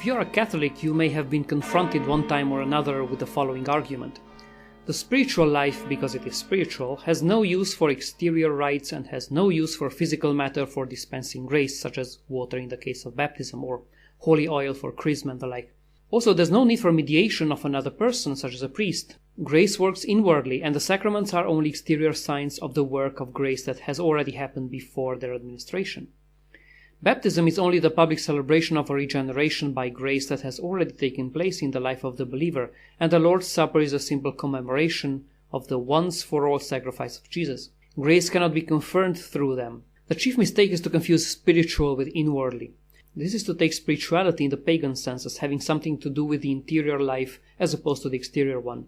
If you are a Catholic, you may have been confronted one time or another with the following argument. The spiritual life, because it is spiritual, has no use for exterior rites and has no use for physical matter for dispensing grace, such as water in the case of baptism or holy oil for chrism and the like. Also, there's no need for mediation of another person, such as a priest. Grace works inwardly, and the sacraments are only exterior signs of the work of grace that has already happened before their administration. Baptism is only the public celebration of a regeneration by grace that has already taken place in the life of the believer, and the Lord's Supper is a simple commemoration of the once-for-all sacrifice of Jesus. Grace cannot be confirmed through them. The chief mistake is to confuse spiritual with inwardly. This is to take spirituality in the pagan sense as having something to do with the interior life as opposed to the exterior one.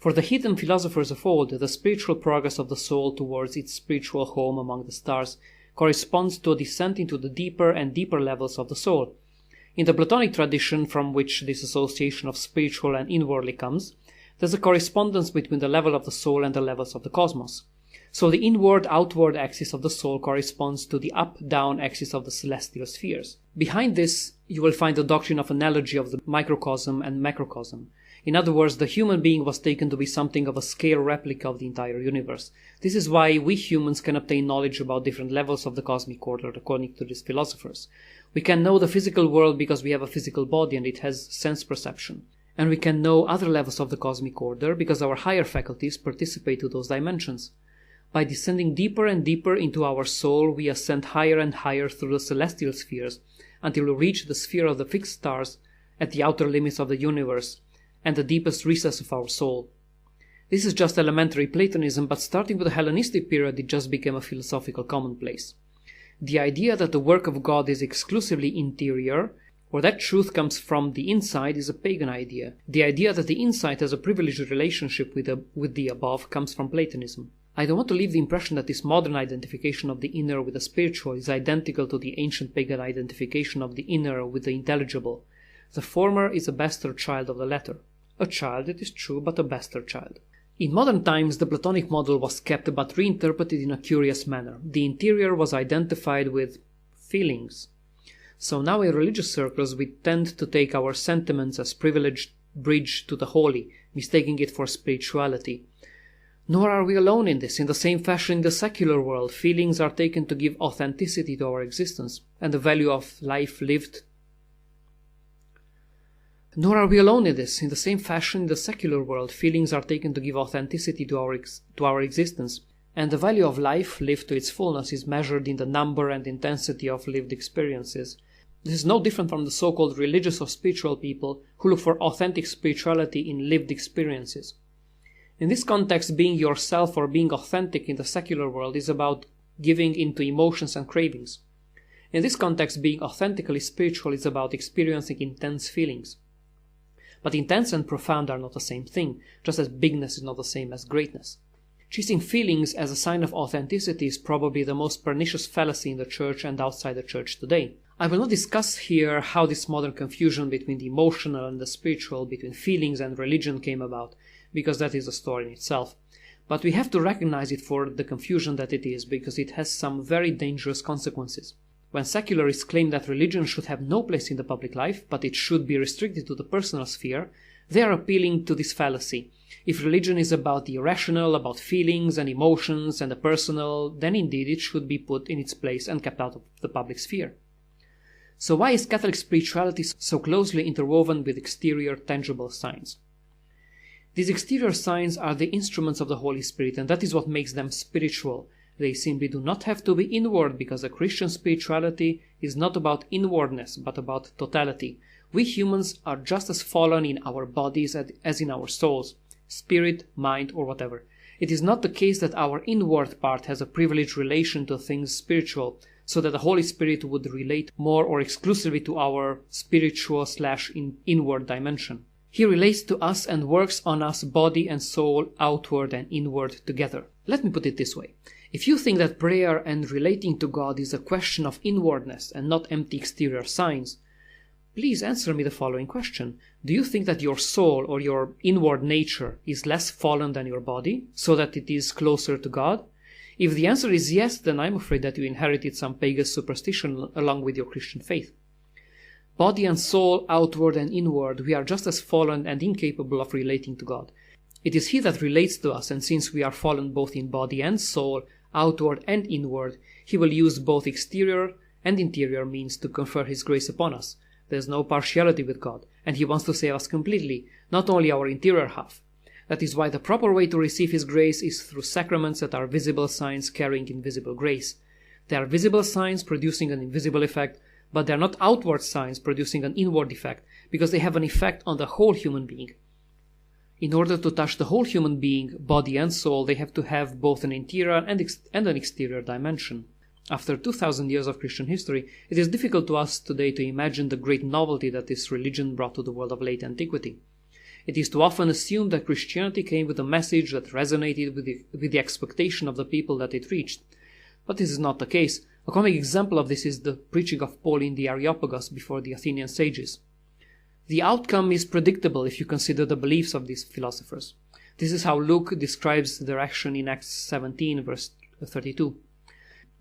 For the heathen philosophers of old, the spiritual progress of the soul towards its spiritual home among the stars corresponds to a descent into the deeper and deeper levels of the soul. In the Platonic tradition, from which this association of spiritual and inwardly comes, there's a correspondence between the level of the soul and the levels of the cosmos. So the inward-outward axis of the soul corresponds to the up-down axis of the celestial spheres. Behind this, you will find the doctrine of analogy of the microcosm and macrocosm. In other words, the human being was taken to be something of a scale replica of the entire universe. This is why we humans can obtain knowledge about different levels of the cosmic order, according to these philosophers. We can know the physical world because we have a physical body and it has sense perception. And we can know other levels of the cosmic order because our higher faculties participate to those dimensions. By descending deeper and deeper into our soul, we ascend higher and higher through the celestial spheres until we reach the sphere of the fixed stars at the outer limits of the universe and the deepest recess of our soul. This is just elementary Platonism, but starting with the Hellenistic period it just became a philosophical commonplace. The idea that the work of God is exclusively interior, or that truth comes from the inside, is a pagan idea. The idea that the inside has a privileged relationship with the above comes from Platonism. I don't want to leave the impression that this modern identification of the inner with the spiritual is identical to the ancient pagan identification of the inner with the intelligible. The former is a bastard child of the latter. A child, it is true, but a bastard child. In modern times, the Platonic model was kept but reinterpreted in a curious manner. The interior was identified with feelings. So now in religious circles we tend to take our sentiments as privileged bridge to the holy, mistaking it for spirituality. Nor are we alone in this. In the same fashion in the secular world, feelings are taken to give authenticity to our existence and the value of life lived. Nor are we alone in this. In the same fashion in the secular world, feelings are taken to give authenticity to our existence, and the value of life lived to its fullness is measured in the number and intensity of lived experiences. This is no different from the so-called religious or spiritual people who look for authentic spirituality in lived experiences. In this context, being yourself or being authentic in the secular world is about giving into emotions and cravings. In this context, being authentically spiritual is about experiencing intense feelings. But intense and profound are not the same thing, just as bigness is not the same as greatness. Chasing feelings as a sign of authenticity is probably the most pernicious fallacy in the church and outside the church today. I will not discuss here how this modern confusion between the emotional and the spiritual, between feelings and religion came about, because that is a story in itself. But we have to recognize it for the confusion that it is, because it has some very dangerous consequences. When secularists claim that religion should have no place in the public life, but it should be restricted to the personal sphere, they are appealing to this fallacy. If religion is about the irrational, about feelings and emotions and the personal, then indeed it should be put in its place and kept out of the public sphere. So why is Catholic spirituality so closely interwoven with exterior, tangible signs? These exterior signs are the instruments of the Holy Spirit, and that is what makes them spiritual. They simply do not have to be inward, because a Christian spirituality is not about inwardness, but about totality. We humans are just as fallen in our bodies as in our souls, spirit, mind, or whatever. It is not the case that our inward part has a privileged relation to things spiritual, so that the Holy Spirit would relate more or exclusively to our spiritual/inward dimension. He relates to us and works on us, body and soul, outward and inward together. Let me put it this way. If you think that prayer and relating to God is a question of inwardness and not empty exterior signs, please answer me the following question. Do you think that your soul or your inward nature is less fallen than your body, so that it is closer to God? If the answer is yes, then I'm afraid that you inherited some pagan superstition along with your Christian faith. Body and soul, outward and inward, we are just as fallen and incapable of relating to God. It is He that relates to us, and since we are fallen both in body and soul, outward and inward, He will use both exterior and interior means to confer His grace upon us. There is no partiality with God, and He wants to save us completely, not only our interior half. That is why the proper way to receive His grace is through sacraments that are visible signs carrying invisible grace. They are visible signs producing an invisible effect, but they are not outward signs producing an inward effect, because they have an effect on the whole human being. In order to touch the whole human being, body and soul, they have to have both an interior and an exterior dimension. After 2000 years of Christian history, it is difficult to us today to imagine the great novelty that this religion brought to the world of late antiquity. It is too often assumed that Christianity came with a message that resonated with the expectation of the people that it reached. But this is not the case. A comic example of this is the preaching of Paul in the Areopagus before the Athenian sages. The outcome is predictable if you consider the beliefs of these philosophers. This is how Luke describes their action in Acts 17, verse 32.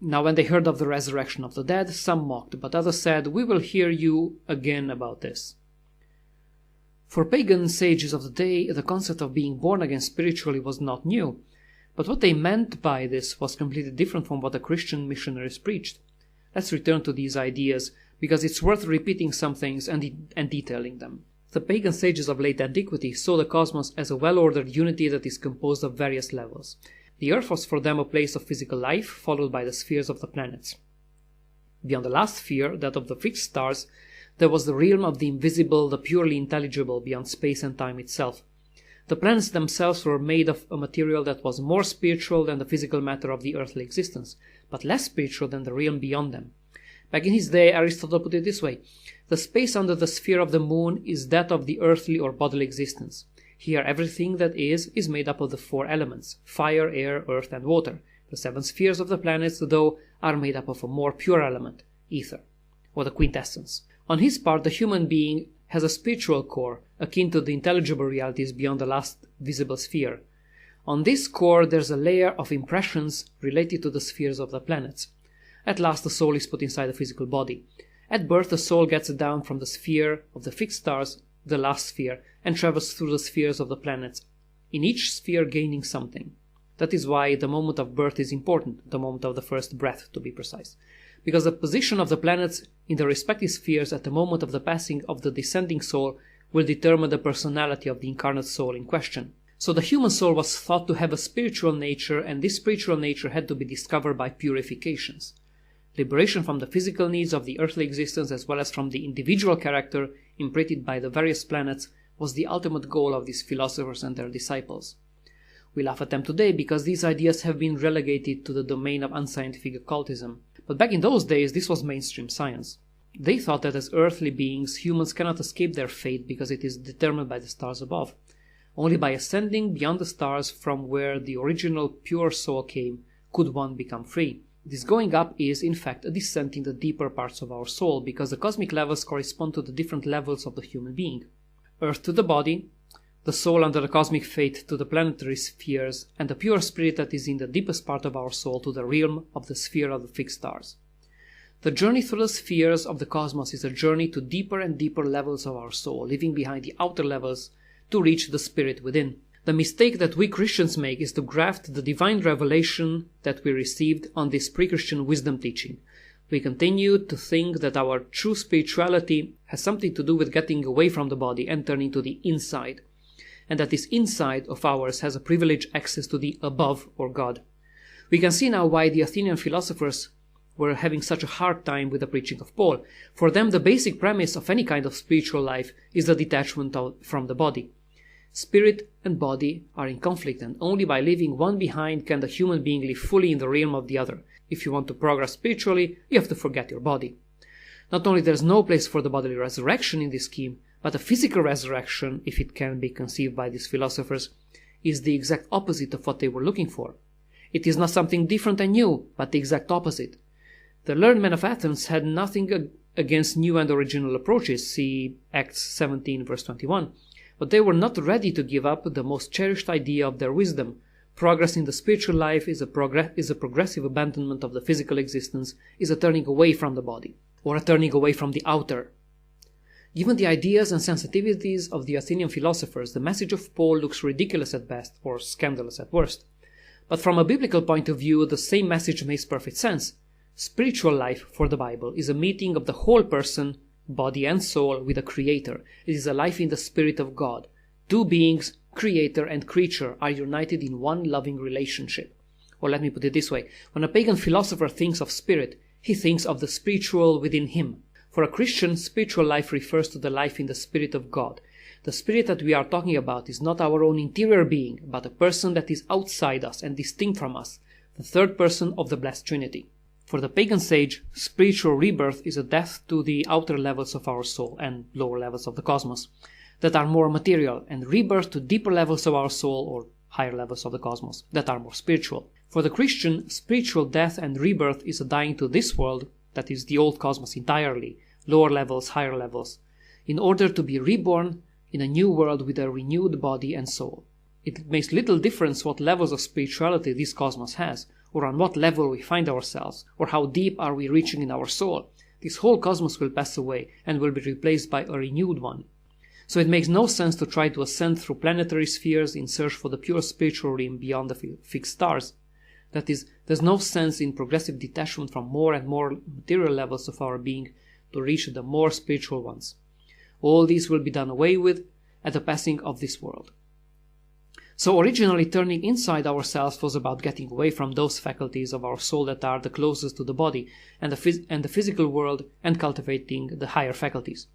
Now when they heard of the resurrection of the dead, some mocked, but others said, "We will hear you again about this." For pagan sages of the day, the concept of being born again spiritually was not new, but what they meant by this was completely different from what the Christian missionaries preached. Let's return to these ideas, because it's worth repeating some things and detailing them. The pagan sages of late antiquity saw the cosmos as a well-ordered unity that is composed of various levels. The Earth was for them a place of physical life, followed by the spheres of the planets. Beyond the last sphere, that of the fixed stars, there was the realm of the invisible, the purely intelligible, beyond space and time itself. The planets themselves were made of a material that was more spiritual than the physical matter of the earthly existence, but less spiritual than the realm beyond them. Back in his day, Aristotle put it this way: the space under the sphere of the moon is that of the earthly or bodily existence. Here everything that is made up of the four elements: fire, air, earth, and water. The seven spheres of the planets, though, are made up of a more pure element, ether, or the quintessence. On his part, the human being has a spiritual core, akin to the intelligible realities beyond the last visible sphere. On this core there's a layer of impressions related to the spheres of the planets. At last the soul is put inside the physical body. At birth the soul gets down from the sphere of the fixed stars, the last sphere, and travels through the spheres of the planets, in each sphere gaining something. That is why the moment of birth is important, the moment of the first breath to be precise, because the position of the planets in the respective spheres at the moment of the passing of the descending soul will determine the personality of the incarnate soul in question. So the human soul was thought to have a spiritual nature, and this spiritual nature had to be discovered by purifications. Liberation from the physical needs of the earthly existence as well as from the individual character imprinted by the various planets was the ultimate goal of these philosophers and their disciples. We laugh at them today because these ideas have been relegated to the domain of unscientific occultism. But back in those days, this was mainstream science. They thought that as earthly beings, humans cannot escape their fate because it is determined by the stars above. Only by ascending beyond the stars from where the original pure soul came could one become free. This going up is, in fact, a descent in the deeper parts of our soul, because the cosmic levels correspond to the different levels of the human being. Earth to the body, the soul under the cosmic fate to the planetary spheres, and the pure spirit that is in the deepest part of our soul to the realm of the sphere of the fixed stars. The journey through the spheres of the cosmos is a journey to deeper and deeper levels of our soul, leaving behind the outer levels to reach the spirit within. The mistake that we Christians make is to graft the divine revelation that we received on this pre-Christian wisdom teaching. We continue to think that our true spirituality has something to do with getting away from the body and turning to the inside, and that this inside of ours has a privileged access to the above, or God. We can see now why the Athenian philosophers were having such a hard time with the preaching of Paul. For them, the basic premise of any kind of spiritual life is the detachment from the body. Spirit and body are in conflict, and only by leaving one behind can the human being live fully in the realm of the other. If you want to progress spiritually, you have to forget your body. Not only there is no place for the bodily resurrection in this scheme, but a physical resurrection, if it can be conceived by these philosophers, is the exact opposite of what they were looking for. It is not something different and new, but the exact opposite. The learned men of Athens had nothing against new and original approaches, see Acts 17 verse 21, but they were not ready to give up the most cherished idea of their wisdom. Progress in the spiritual life is a progressive abandonment of the physical existence, is a turning away from the body, or a turning away from the outer. Given the ideas and sensitivities of the Athenian philosophers, the message of Paul looks ridiculous at best or scandalous at worst. But from a biblical point of view, the same message makes perfect sense. Spiritual life for the Bible is a meeting of the whole person, body and soul, with a creator. It is a life in the spirit of God. Two beings, creator and creature, are united in one loving relationship. Or let me put it this way. When a pagan philosopher thinks of spirit, he thinks of the spiritual within him. For a Christian, spiritual life refers to the life in the Spirit of God. The Spirit that we are talking about is not our own interior being, but a person that is outside us and distinct from us, the third person of the blessed Trinity. For the pagan sage, spiritual rebirth is a death to the outer levels of our soul and lower levels of the cosmos, that are more material, and rebirth to deeper levels of our soul or higher levels of the cosmos, that are more spiritual. For the Christian, spiritual death and rebirth is a dying to this world, that is the old cosmos entirely, lower levels, higher levels, in order to be reborn in a new world with a renewed body and soul. It makes little difference what levels of spirituality this cosmos has, or on what level we find ourselves, or how deep are we reaching in our soul. This whole cosmos will pass away and will be replaced by a renewed one. So it makes no sense to try to ascend through planetary spheres in search for the pure spiritual realm beyond the fixed stars. That is, there's no sense in progressive detachment from more and more material levels of our being to reach the more spiritual ones. All these will be done away with at the passing of this world. So originally turning inside ourselves was about getting away from those faculties of our soul that are the closest to the body and the physical world, and cultivating the higher faculties.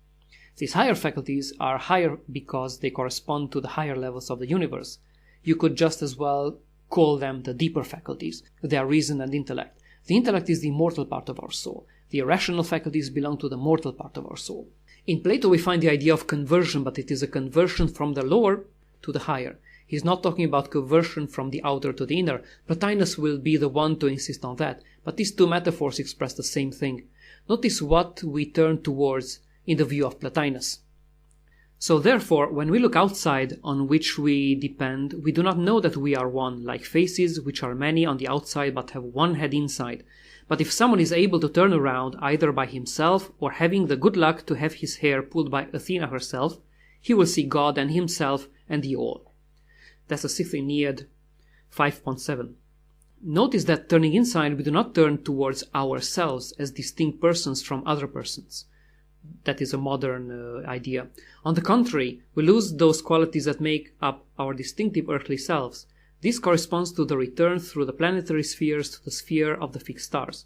These higher faculties are higher because they correspond to the higher levels of the universe. You could just as well call them the deeper faculties. They are reason and intellect. The intellect is the immortal part of our soul. The irrational faculties belong to the mortal part of our soul. In Plato we find the idea of conversion, but it is a conversion from the lower to the higher. He is not talking about conversion from the outer to the inner. Plotinus will be the one to insist on that, but these two metaphors express the same thing. Notice what we turn towards in the view of Plotinus. So therefore, when we look outside on which we depend, we do not know that we are one, like faces which are many on the outside but have one head inside. But if someone is able to turn around either by himself or having the good luck to have his hair pulled by Athena herself, he will see God and himself and the all. That's the 6th Aeneid 5.7. Notice that turning inside, we do not turn towards ourselves as distinct persons from other persons. That is a modern idea. On the contrary, we lose those qualities that make up our distinctive earthly selves. This corresponds to the return through the planetary spheres to the sphere of the fixed stars.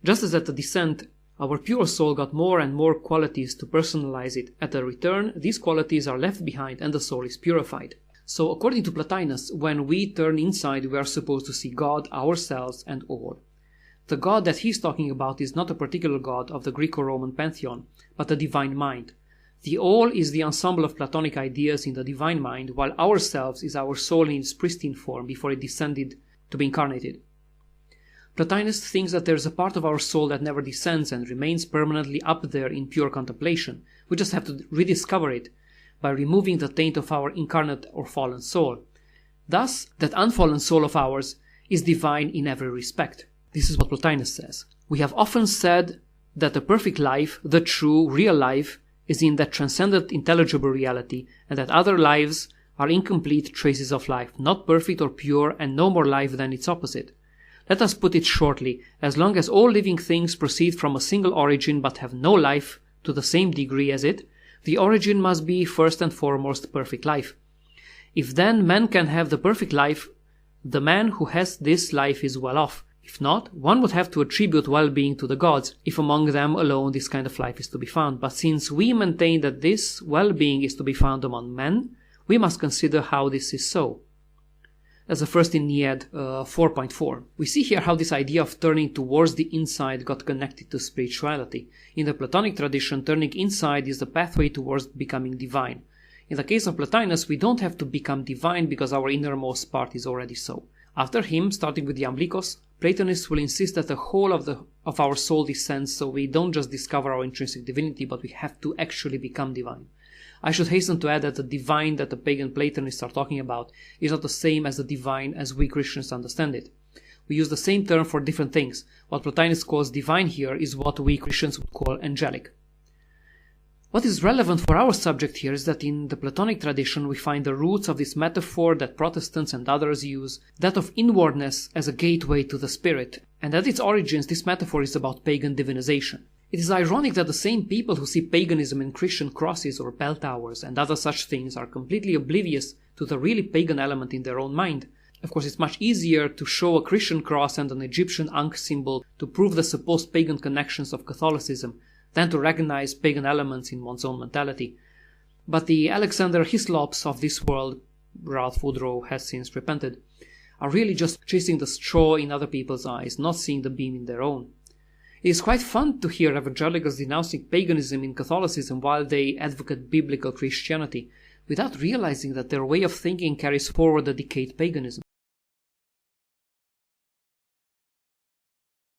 Just as at the descent, our pure soul got more and more qualities to personalize it, at the return, these qualities are left behind and the soul is purified. So, according to Plotinus, when we turn inside, we are supposed to see God, ourselves, and all. The God that he's talking about is not a particular God of the Greco-Roman pantheon, but a divine mind. The all is the ensemble of Platonic ideas in the divine mind, while ourselves is our soul in its pristine form before it descended to be incarnated. Plotinus thinks that there is a part of our soul that never descends and remains permanently up there in pure contemplation. We just have to rediscover it by removing the taint of our incarnate or fallen soul. Thus, that unfallen soul of ours is divine in every respect. This is what Plotinus says. We have often said that the perfect life, the true, real life, is in that transcendent intelligible reality, and that other lives are incomplete traces of life, not perfect or pure, and no more life than its opposite. Let us put it shortly, as long as all living things proceed from a single origin but have no life to the same degree as it, the origin must be first and foremost perfect life. If then man can have the perfect life, the man who has this life is well off. If not, one would have to attribute well-being to the gods, if among them alone this kind of life is to be found. But since we maintain that this well-being is to be found among men, we must consider how this is so. That's the first Aeneid 4.4. We see here how this idea of turning towards the inside got connected to spirituality. In the Platonic tradition, turning inside is the pathway towards becoming divine. In the case of Plotinus, we don't have to become divine because our innermost part is already so. After him, starting with the Iamblikos, Platonists will insist that the whole of our soul descends, so we don't just discover our intrinsic divinity, but we have to actually become divine. I should hasten to add that the divine that the pagan Platonists are talking about is not the same as the divine as we Christians understand it. We use the same term for different things. What Plotinus calls divine here is what we Christians would call angelic. What is relevant for our subject here is that in the Platonic tradition we find the roots of this metaphor that Protestants and others use, that of inwardness as a gateway to the spirit, and at its origins this metaphor is about pagan divinization. It is ironic that the same people who see paganism in Christian crosses or bell towers and other such things are completely oblivious to the really pagan element in their own mind. Of course, it's much easier to show a Christian cross and an Egyptian Ankh symbol to prove the supposed pagan connections of Catholicism than to recognize pagan elements in one's own mentality. But the Alexander Hislops of this world, Ralph Woodrow has since repented, are really just chasing the straw in other people's eyes, not seeing the beam in their own. It is quite fun to hear evangelicals denouncing paganism in Catholicism while they advocate biblical Christianity, without realizing that their way of thinking carries forward a decayed paganism.